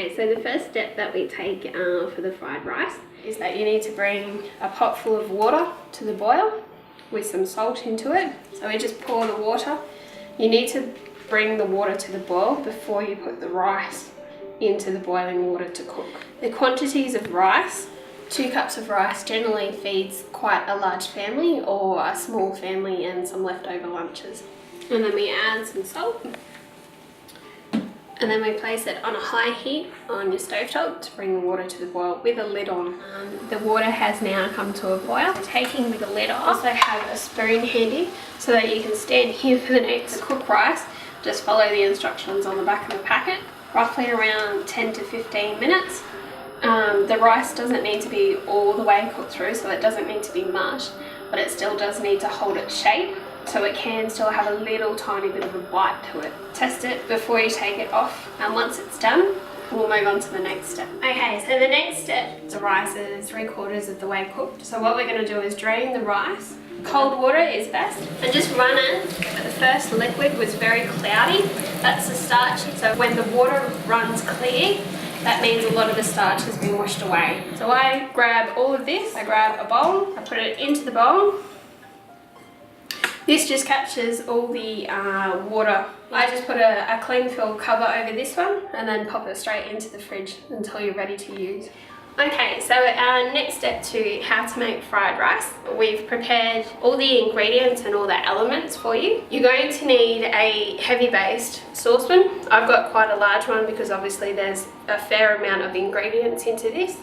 Okay, so the first step that we take for the fried rice is that you need to bring a pot full of water to the boil with some salt into it. So we just pour the water. You need to bring the water to the boil before you put the rice into the boiling water to cook. The quantities of rice, 2 cups of rice generally feeds quite a large family or a small family and some leftover lunches. And then we add some salt. And then we place it on a high heat on your stovetop to bring the water to the boil with a lid on. The water has now come to a boil. Taking the lid off, also have a spoon handy so that you can stand here for the next cook rice. Just follow the instructions on the back of the packet. Roughly around 10 to 15 minutes. The rice doesn't need to be all the way cooked through, so it doesn't need to be mush, but it still does need to hold its shape. So it can still have a little tiny bit of a bite to it. Test it before you take it off, and once it's done, we'll move on to the next step. Okay, so the next step, the rice is 3/4 of the way cooked. So what we're going to do is drain the rice. Cold water is best, and just run in. The first liquid was very cloudy. That's the starch. So when the water runs clear, that means a lot of the starch has been washed away. So I grab all of this. I grab a bowl. I put it into the bowl. This just captures all the water. I just put a cling film cover over this one and then pop it straight into the fridge until you're ready to use. Okay, so our next step to how to make fried rice. We've prepared all the ingredients and all the elements for you. You're going to need a heavy based saucepan. I've got quite a large one because obviously there's a fair amount of ingredients into this.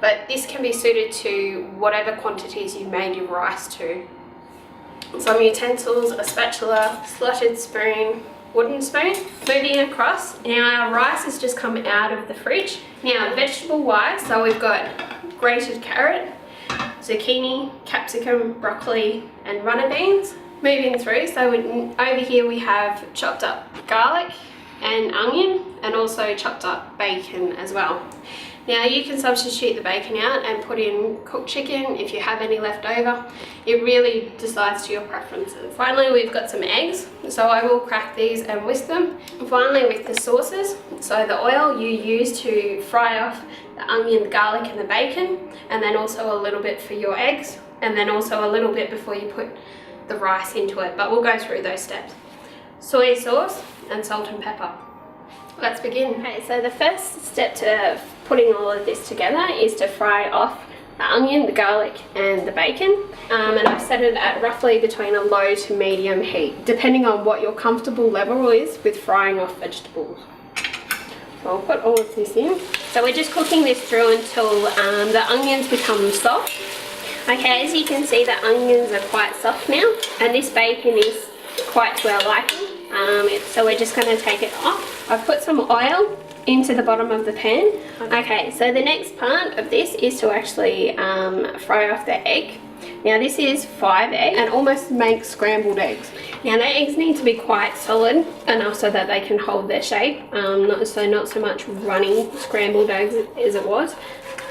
But this can be suited to whatever quantities you've made your rice to. Some utensils, a spatula, slotted spoon, wooden spoon. Moving across, now our rice has just come out of the fridge. Now vegetable wise, so we've got grated carrot, zucchini, capsicum, broccoli and runner beans. Moving through, so over here we have chopped up garlic and onion and also chopped up bacon as well. Now you can substitute the bacon out and put in cooked chicken if you have any left over. It really decides to your preferences. Finally, we've got some eggs, so I will crack these and whisk them. And finally, with the sauces, so the oil you use to fry off the onion, the garlic and the bacon, and then also a little bit for your eggs, and then also a little bit before you put the rice into it, but we'll go through those steps. Soy sauce and salt and pepper. Let's begin. Okay, so the first step to putting all of this together is to fry off the onion, the garlic and the bacon. And I've set it at roughly between a low to medium heat, depending on what your comfortable level is with frying off vegetables. So I'll put all of this in. So we're just cooking this through until the onions become soft. Okay, as you can see, the onions are quite soft now, and this bacon is quite to our liking. So we're just going to take it off. I've put some oil into the bottom of the pan. Okay, so the next part of this is to actually fry off the egg. Now this is 5 eggs and almost make scrambled eggs. Now the eggs need to be quite solid enough so that they can hold their shape. Not so much runny scrambled eggs as it was.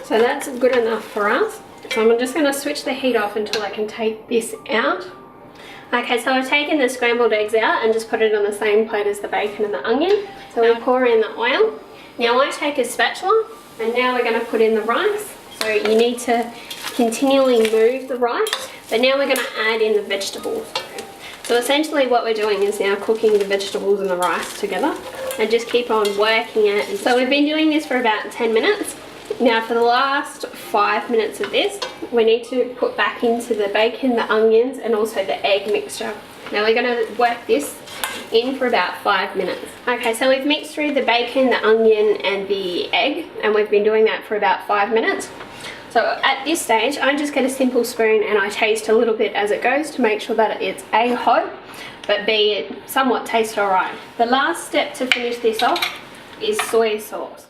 So that's good enough for us. So I'm just going to switch the heat off until I can take this out. Okay, so I've taken the scrambled eggs out and just put it on the same plate as the bacon and the onion. So we pour in the oil. Now I take a spatula and now we're going to put in the rice. So you need to continually move the rice, but now we're going to add in the vegetables. So essentially what we're doing is now cooking the vegetables and the rice together and just keep on working it. And so we've been doing this for about 10 minutes. Now for the last 5 minutes of this, we need to put back into the bacon, the onions and also the egg mixture. Now we're going to work this in for about 5 minutes. Okay, so we've mixed through the bacon, the onion and the egg, and we've been doing that for about 5 minutes. So at this stage, I just get a simple spoon and I taste a little bit as it goes to make sure that it's A, hot, but B, it somewhat tastes alright. The last step to finish this off is soy sauce.